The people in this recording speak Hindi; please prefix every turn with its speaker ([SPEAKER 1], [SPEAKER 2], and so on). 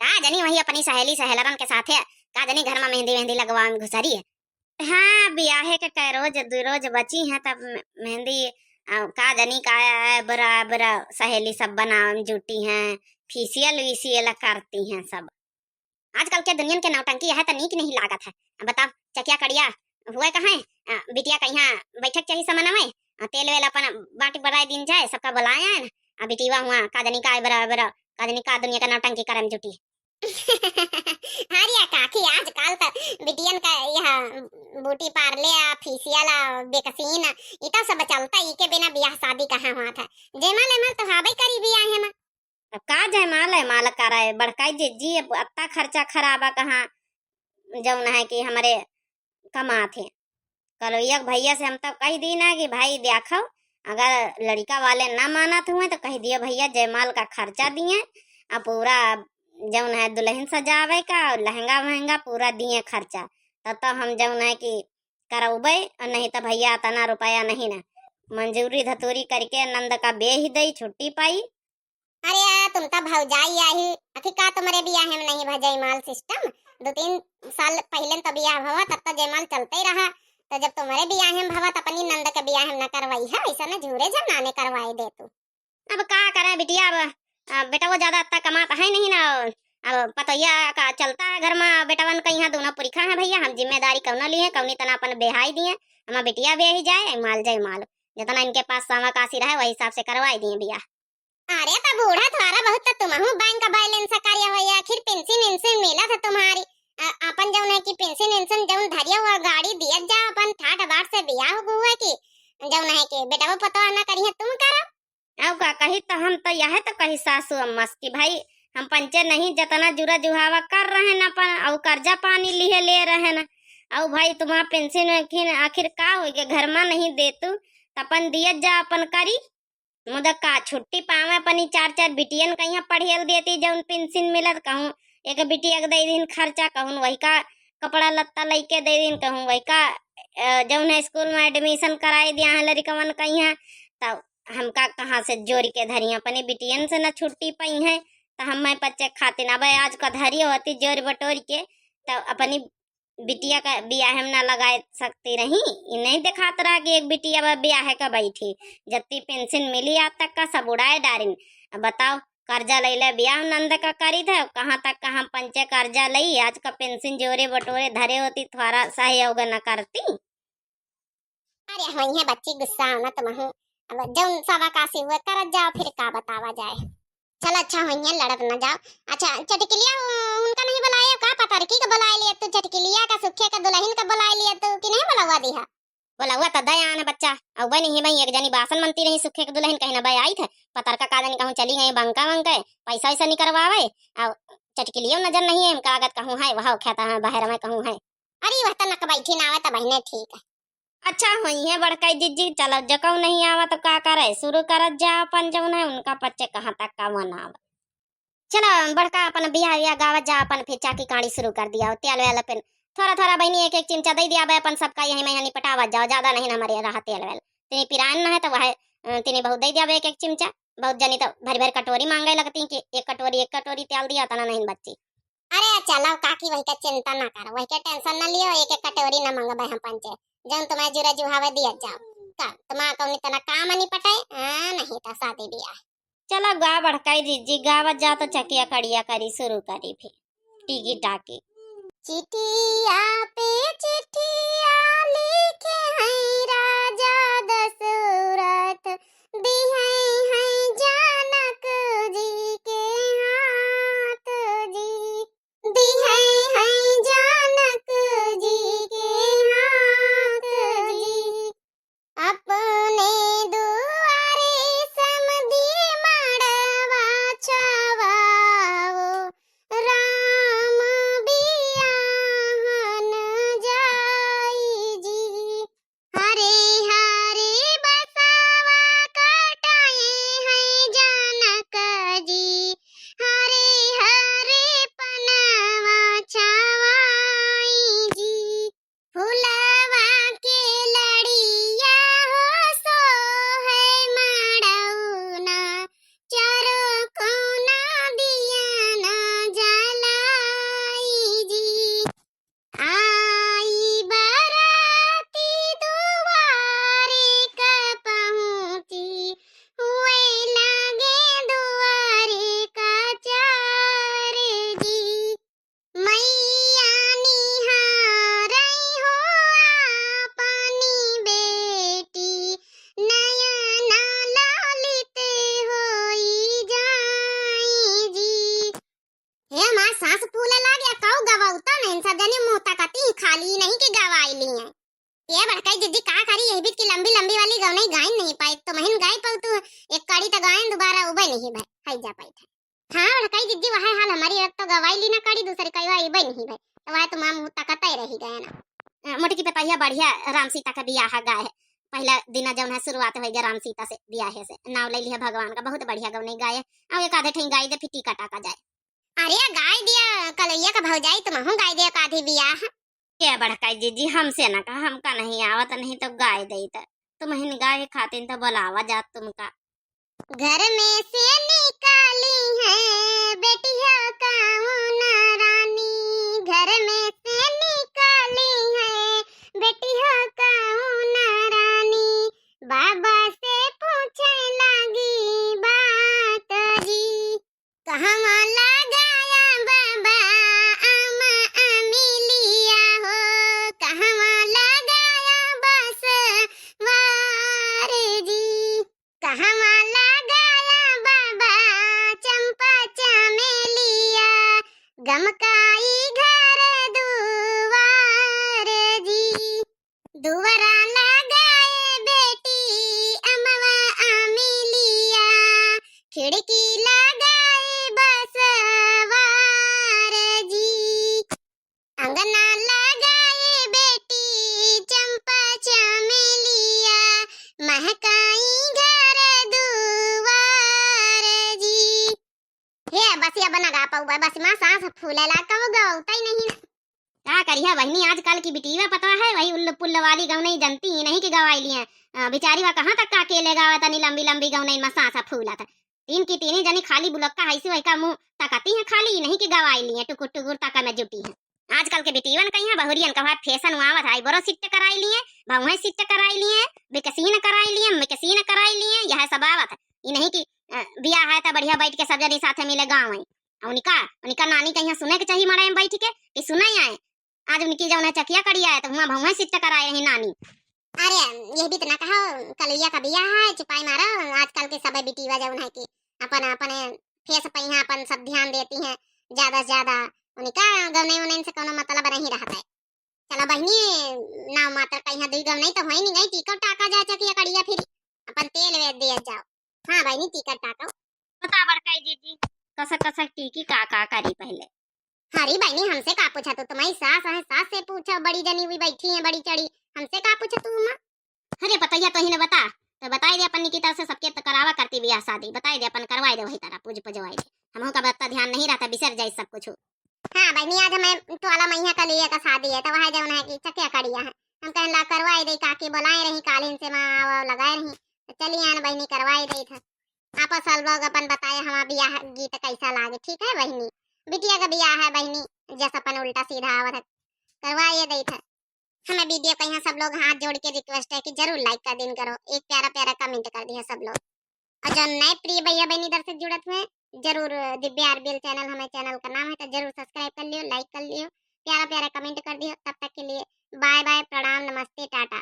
[SPEAKER 1] का जनी वही अपनी सहेली सहेलरन के साथ है। का जनी घर में मेहंदी मेहंदी लगवा में घुसरी है। हाँ ब्याहे के कई रोज दो रोज बची है तब मेहंदी का जनी का बरा बरा सहेली सब बनावन जुटी हैं। फेशियल विशियल करती हैं सब। आजकल के दुनिया के नौटंकी है तो नीक नहीं लागत है। बताओ चकिया कड़िया हुए कहाँ है? बिटिया कहीं बैठक चाहिए समन में तेल वेल अपन बाटी बढ़ाई दिन जाए सबका बुलाया है ना। बिटिया हुआ कादनी का बराबर कादनी का दुनिया का नौटंकी करम जुटी। अरे काकी आजकल तो बिटियन का यह बूटी पार्ले फेशियल बेकसीन इतना सब चलता ई के बिना ब्याह शादी कहाँ हुआ था। जयमाल एमल तो हाबे करी ब्याह है। अब का जयमाल है माल कराए बड़काई जी अत्ता खर्चा खराबा कहाँ जौन है कि हमारे कमा थे। कल एक भैया से हम तो कह दी ना कि भाई देखो अगर लड़का वाले ना मानत हुए तो कह दिए भैया जयमाल का खर्चा दिए और पूरा जौन है दुल्हन सजावे का और लहंगा महंगा पूरा दिए खर्चा तो हम जौन है कि करौबे और नहीं तो भैया तना रुपया नहीं ना मंजूरी धतूरी करके नंद का बे ही दई छुट्टी पाई। अरे तुम तो भौजाई आई अखी का तुम्हारे ब्याह में नहीं भजाई माल सिस्टम 2-3 साल पहले तो ब्याह हुआ तब तो जयमाल चलते ही रहा। तो जब तुम्हारे ब्याह में भवा तो अपनी नंद का ब्याह न करवाई है ऐसा ना झूरे झनाने करवाई दे तू। अब का करे बिटिया बेटा वो ज्यादा अत्ता कमाता है नहीं ना। अब पतैया का चलता है घर में बेटावन का यहाँ दोनों पुरखा है भैया हम जिम्मेदारी कौना लिए कौनी तना अपन बेहाई दिए हम बिटिया ब्याही जाए माल जाए माल जितना इनके पास सामा काशी रहे वही हिसाब से करवाई दिए बिया। अरे तो बूढ़ा तुम्हारा बहुत तुम्हारा बैंक का बैलेंस कार्य हो या आखिर पेंशन इंशन मिला था तुम्हारी अपन जौन है कि पेंशन इंशन जौन धरिया हुआ गाड़ी दिया जा अपन ठाठ बाट से बियाह हुआ कि जौन है कि बेटा वो पता ना करिए तुम करो। अब का कही तो हम तो यह तो कही सासू अम्मा की भाई हम पंचे नहीं जतना जुरा जुहावा कर रहे न अपन और कर्जा पानी लिए ले रहे न और भाई तुम्हारा पेंशन आखिर का हो गया घर में नहीं दे तू अपन दिया जा अपन करी मुदा का छुट्टी पावे अपनी 4-4 बिटियन कहीं पढ़ियल देती जौन पेंशन मिलत कहूँ एक बिटिया के दे दिन खर्चा कहूँ वही का कपड़ा लत्ता लेके दे दिन कहूँ वही का जौन है स्कूल में एडमिशन कराई दिया है लड़कवन कहीं है तब हमका कहाँ से जोड़ के धरी अपनी बिटियन से न छुट्टी पाई है तो हम बच्चे खातिर अब आज का धरी होती जोर बटोर के तो अपनी बिटिया का ब्याह हम ना लगा सकती रही नहीं दिखात रहा कि एक बिटिया ब्याह का बैठी जत्ती पेंशन मिली आज तक का सब उड़ाए डारिन। अब बताओ कर्जा ले ले ब्याह नंद का करी था कहाँ तक कहाँ पंचे कर्जा लई आज का पेंशन जोरे बटोरे धरे होती थोड़ा सहयोग न करती। अरे वही है बच्ची गुस्सा आना तुम अब जौन सवा काशी हुए कर जाओ फिर का बतावा जाए। चल अच्छा हुई लड़त न जाओ। अच्छा चटकिलिया उनका नहीं बुलाया का पता रखी का बुला लिया तू चटकिलिया का सुखे का दुल्हन का बुला लिया तू कि नहीं बुलावा दिया। बुलावा तो दयान बच्चा अब वही नहीं भाई एक जनी बासन मनती रही सुखे के दुल्हन कहीं ना भाई आई थे पतर का कादन कहूँ चली गई बंका वंका पैसा वैसा नहीं करवावे और चटकिलिया नजर नहीं है कागज कहूँ है वह खाता है बाहर में कहूँ है। अरे वह तो नक बैठी ना आवे तो बहने ठीक है। अच्छा हुई है बड़काई जिज्जी चलो जकौ नहीं आवा तो का करे शुरू करत जा अपन जौन है उनका बच्चे कहाँ तक का मनाव। चलो बड़का अपन बियाह या गावत जा अपन फिर चाकी कहानी शुरू कर दिया तेल वेल अपन थोड़ा थोड़ा बहनी एक एक चिमचा दे दिया अपन सबका यही में निपटावा जाओ ज्यादा नहीं हमारे रहा तेल वेल तिनी पिरान न है तो वह तिनी बहुत दे दिया एक एक चिमचा बहुत जनी तो भर भर कटोरी मांगे लगती कि एक कटोरी तेल दिया तना नहीं बच्ची। अरे चलो काकी वही का चिंता ना करो वही का टेंशन ना लियो एक एक कटोरी ना मांगबे हम पंचे जौन तुम्हें जुरा जुहावे दिया जाओ का तुम्हारा कौन तना काम नहीं पटाए नहीं तो शादी ब्याह। चलो गा बड़काई जीजी गावत जा तो चकिया कड़िया करी शुरू करी फिर टीकी टाकी। चिट्ठिया पे चिट्ठिया लिखे हैं राजा दशरथ दिए हैं जानक जी के हाथ जी दिए हैं जानक जी के हाथ जी अपने दुआरे समधी मड़वा छवाओ राम बियाहन जाई जी हरे हरे बसावा कटाए कई जिद्दी का करी यही बीच की लंबी लंबी वाली गाँव नहीं गाय नहीं पाई तो महिन गाय पाऊ तू एक कड़ी तो गायन दोबारा उबे नहीं भाई हाई जा पाई था। हाँ और कई जिद्दी वह हाल हमारी एक तो गवाई ली ना कड़ी दूसरी कई वाई उबे नहीं भाई तो वह तो माम तकता ही रही गया ना। मोटी की पतैया बढ़िया राम सीता का बियाह गाय है पहला दिन जब है शुरुआत हो गया राम सीता से बियाह से नाव ले लिया भगवान का बहुत बढ़िया गौ नहीं गाय अब एक आधे ठेंग गाय दे फिर टीका टाका जाए। अरे गाय दिया कलैया का भाव जाए तुम गाय दिया का आधी बियाह क्या बड़काई जीजी हमसे ना कहा हमका नहीं आवत नहीं तो गाय दे तुम हिन गाय खातिन तो बोलावा जा तुमका। घर में से निकाली है बेटिया काउन रानी घर में से निकाली है बेटिया काउन रानी बाबा से पूछे लगी बात जी कहाँ लगाया बाबा अम्मा अमिलिया हो कहाँ लगाया बस वार जी कहाँ लगाया बाबा चंपा चमेलिया गमकाई घर दुआर जी दुवरा लगाए बेटी अमवा अमिलिया खिड़की लगाए बस वार जी अंगना लगाए बेटी चंपा चमेलिया महकाई घर दुआर जी। हे बस ये बना गा पाऊ बस मां सांस फूलेला कब गौता ही नहीं क्या करिया बहनी आजकल की बिटिया पता है वही उल्लू पुल्ल वाली गाँव नहीं जनती ही नहीं कि गवाई लिए बेचारी वह कहाँ तक का अकेले गावा तनी लंबी लंबी गाँव नहीं सांसा फूला था तीन की तीन जनी खाली बुलक्का हैसी वही का मुंह तकती है खाली नहीं कि गवाई लिए टुकुर टुकुर तका में जुटी है। आजकल के बेटीवन कहीं है बहुरियन का फैशन आवत है बरो सिट कराई लिए बहुए सिट कराई लिए बेकसीन कराई लिए मेकसीन कराई लिए यह सब आवत है ये नहीं कि बियाह है तो बढ़िया बैठ के सब जनी साथे मिले गाँव है उनका उनका नानी कहीं सुने के चाहिए मड़े में बैठ के कि सुना आए आज उनकी जो चकिया करी आए तो वहाँ बहुए सिट कराए रही नानी। अरे ये भी तो ना कहो कलैया का बियाह है चुपाई मारो आजकल के सब बेटीवा जो है कि अपन अपने फेस पे यहाँ अपन सब ध्यान देती हैं ज्यादा से ज्यादा उनका गवने उन्हें से कोनो मतलब नहीं रहता है। चलो बहनी नाव मात्र कहीं दुई गव नहीं तो होई नहीं गई टिकट टाका जा चकिया कड़िया फिर अपन तेल वेच दिया जाओ। हाँ बहनी टिकट टाका बता बड़काई जीजी कसक कसक टीकी का करी पहले। हरी बहनी हमसे का पूछा तू तुम्हारी सास है सास से पूछो बड़ी जनी हुई बैठी है बड़ी चढ़ी हमसे का पूछा तू मां। अरे पतैया तो ही ने बता तो बताई दे अपन की तरफ से सबके तो करावा करती बियाह शादी बताई दे अपन करवाई दे वही तरह पूज पजवाई दे हमहू का बत्ता ध्यान नहीं रहता बिसर जाए सब कुछ। हाँ बहनी आज हमें टोला मैया का लिए का शादी है तो वहाँ जौन है कि चकिया कड़िया है हम कहन ला करवाई दे काकी बुलाए रही कालीन से माँ लगाए रही तो चलिए आन बहनी करवाई दे था आपस लोग अपन बताए हमारा बियाह गीत कैसा लागे ठीक है बहनी बिटिया का बियाह है बहनी जैसा अपन उल्टा सीधा आवत करवाइए दे था। हमें वीडियो को यहाँ सब लोग हाथ जोड़ के रिक्वेस्ट है कि जरूर लाइक कर दिन करो एक प्यारा प्यारा कमेंट कर दिया सब लोग और जो नए प्रिय भैया बहनी इधर से जुड़त हुए जरूर दिव्या आरबीएल चैनल हमें चैनल का नाम है तो जरूर सब्सक्राइब कर लियो लाइक कर लियो प्यारा प्यारा कमेंट कर दियो तब तक के लिए बाय बाय प्रणाम नमस्ते टाटा।